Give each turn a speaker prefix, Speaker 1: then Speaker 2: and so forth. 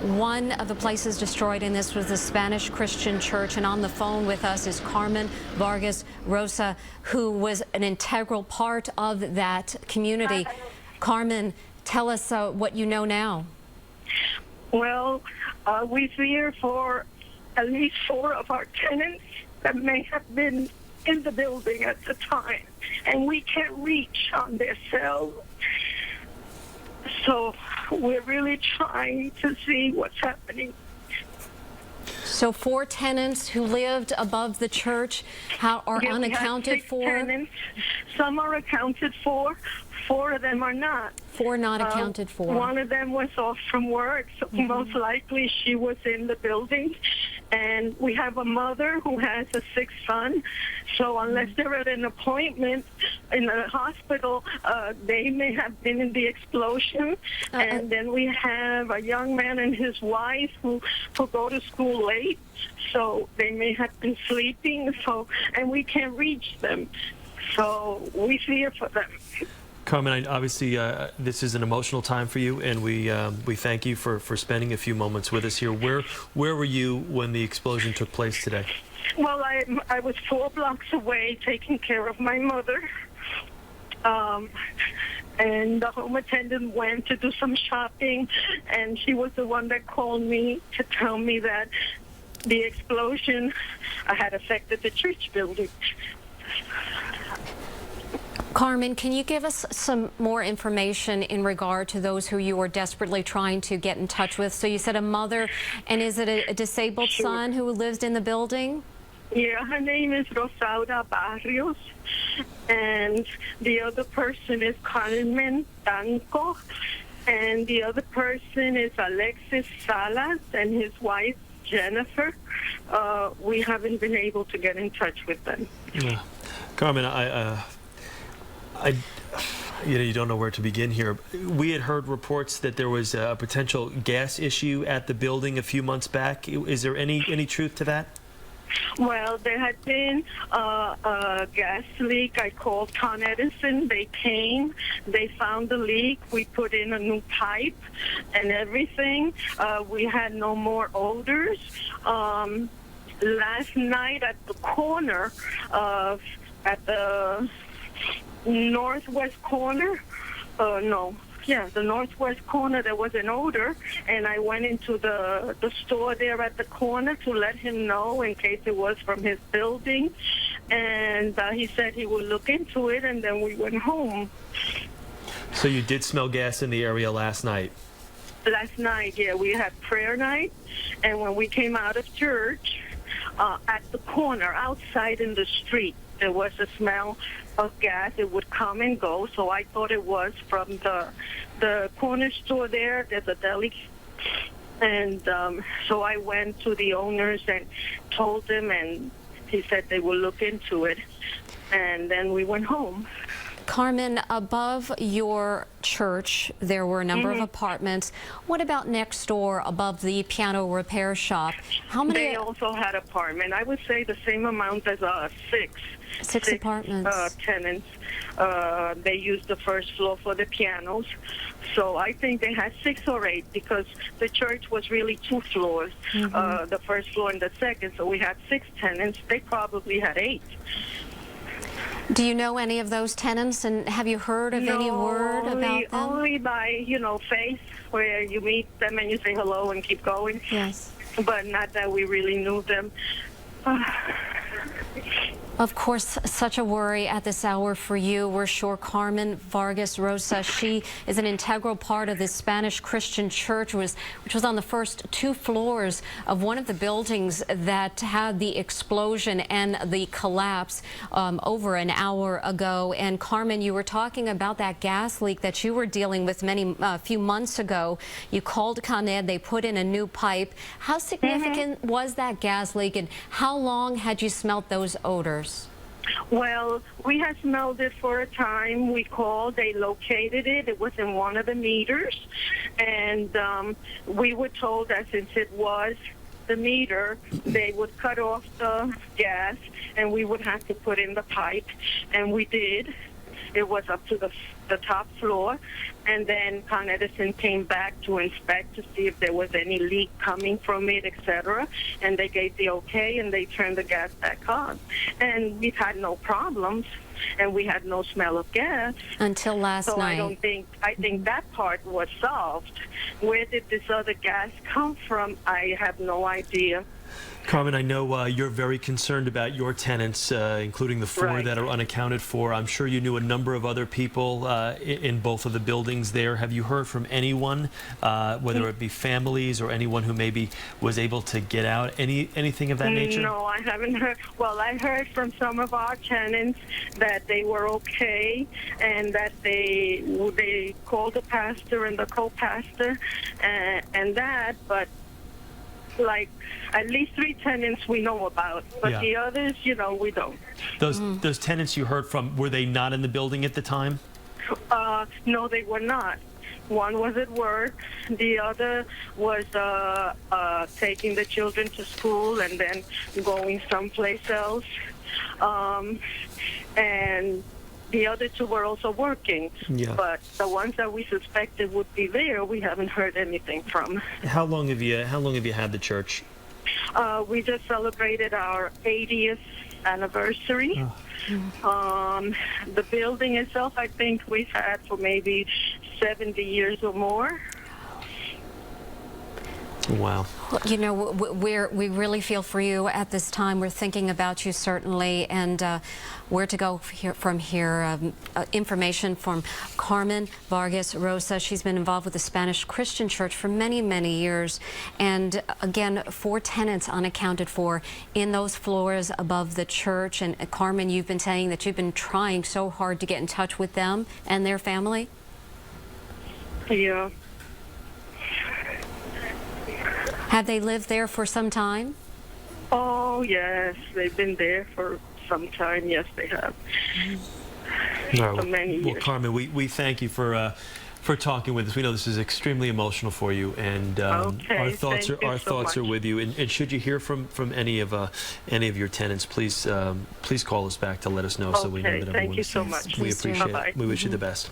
Speaker 1: One of the places destroyed in this was the Spanish Christian Church, and on the phone with us is Carmen Vargas-Rosa, who was an integral part of that community. Carmen, tell us what you know now.
Speaker 2: Well, we fear for at least 4 of our tenants that may have been in the building at the time, and we can't reach on their cells. So we're really trying to see what's happening.
Speaker 1: So 4 tenants who lived above the church are unaccounted for?
Speaker 2: Tenants. Some are accounted for. 4 of them are not.
Speaker 1: 4 not accounted for.
Speaker 2: One of them was off from work, so most likely she was in the building. And we have a mother who has a sick son, so unless they're at an appointment in a hospital, they may have been in the explosion. And then we have a young man and his wife who go to school late, so they may have been sleeping, and we can't reach them. So we fear for them.
Speaker 3: Carmen, obviously this is an emotional time for you, and we thank you for spending a few moments with us here. Where were you when the explosion took place today?
Speaker 2: Well, I was 4 blocks away taking care of my mother. And the home attendant went to do some shopping, and she was the one that called me to tell me that the explosion had affected the church building.
Speaker 1: Carmen, can you give us some more information in regard to those who you were desperately trying to get in touch with? So you said a mother, and is it a disabled son who lives in the building?
Speaker 2: Yeah, her name is Rosaura Barrios, and the other person is Carmen Tanco, and the other person is Alexis Salas and his wife Jennifer. We haven't been able to get in touch with them.
Speaker 3: Yeah. Carmen, you don't know where to begin here. We had heard reports that there was a potential gas issue at the building a few months back. Is there any truth to that?
Speaker 2: Well, there had been a gas leak. I called Con Edison. They came. They found the leak. We put in a new pipe and everything. We had no more odors. Last night at the corner at the northwest corner, the northwest corner, there was an odor, and I went into the store there at the corner to let him know in case it was from his building, and he said he would look into it, and then we went home.
Speaker 3: So you did smell gas in the area last night?
Speaker 2: Last night, yeah, we had prayer night, and when we came out of church, at the corner, outside in the street, there was a smell of gas. It would come and go, so I thought it was from the corner store there. There's a deli, and so I went to the owners and told them, and he said they will look into it, and then we went home.
Speaker 1: Carmen, above your church, there were a number of apartments. What about next door, above the piano repair shop? How many?
Speaker 2: They also had apartment. I would say the same amount as 6
Speaker 1: apartments.
Speaker 2: Tenants. They used the first floor for the pianos. So I think they had 6 or 8 because the church was really 2 floors, the first floor and the second. So we had 6 tenants. They probably had 8.
Speaker 1: Do you know any of those tenants, and have you heard of any word about them?
Speaker 2: Only by, face, where you meet them and you say hello and keep going.
Speaker 1: Yes.
Speaker 2: But not that we really knew them.
Speaker 1: Of course, such a worry at this hour for you. We're sure Carmen Vargas-Rosa, she is an integral part of the Spanish Christian Church, which was on the first 2 floors of one of the buildings that had the explosion and the collapse over an hour ago. And Carmen, you were talking about that gas leak that you were dealing with a few months ago. You called Con Ed, they put in a new pipe. How significant was that gas leak, and how long had you smelt those odors?
Speaker 2: Well, we had smelled it for a time. We called, they located it. It was in one of the meters, and we were told that since it was the meter, they would cut off the gas, and we would have to put in the pipe, and we did. it was up to the top floor. And then Con Edison came back to inspect to see if there was any leak coming from it, etc. And they gave the okay, and they turned the gas back on. And we've had no problems, and we had no smell of gas.
Speaker 1: Until last night.
Speaker 2: I think that part was solved. Where did this other gas come from? I have no idea.
Speaker 3: Carmen, I know you're very concerned about your tenants, including the 4
Speaker 2: Right.
Speaker 3: that are unaccounted for. I'm sure you knew a number of other people in both of the buildings there. Have you heard from anyone, whether it be families or anyone who maybe was able to get out? Anything of that nature?
Speaker 2: No, I haven't heard. Well, I heard from some of our tenants that they were okay, and that they called the pastor and the co-pastor and that, but like at least 3 tenants we know about, but
Speaker 3: Yeah.
Speaker 2: the others, we don't.
Speaker 3: Those tenants you heard from, were they not in the building at the time?
Speaker 2: No, they were not. One was at work. The other was taking the children to school and then going someplace else. And the other 2 were also working.
Speaker 3: Yeah.
Speaker 2: But the ones that we suspected would be there, we haven't heard anything from.
Speaker 3: How long have you had the church?
Speaker 2: We just celebrated our 80th anniversary. The building itself, I think we've had for maybe 70 years or more.
Speaker 3: Wow.
Speaker 1: Well, we really feel for you at this time. We're thinking about you certainly, and where to go from here. Information from Carmen Vargas-Rosa. She's been involved with the Spanish Christian Church for many, many years, and again, 4 tenants unaccounted for in those floors above the church. And Carmen, you've been saying that you've been trying so hard to get in touch with them and their family.
Speaker 2: Yeah.
Speaker 1: Have they lived there for some time?
Speaker 2: Oh, yes. They've been there for some time. Yes, they have.
Speaker 3: No.
Speaker 2: For many years.
Speaker 3: Well, Carmen, we thank you for talking with us. We know this is extremely emotional for you, and
Speaker 2: Okay,
Speaker 3: our thoughts
Speaker 2: thank you
Speaker 3: are
Speaker 2: so much.
Speaker 3: with you. And should you hear from any of your tenants, please call us back to let us know, so we know
Speaker 2: Okay,
Speaker 3: that
Speaker 2: thank you
Speaker 3: everyone's
Speaker 2: so much.
Speaker 3: We
Speaker 1: Please do.
Speaker 3: appreciate
Speaker 2: Bye-bye.
Speaker 3: it. We wish you the best.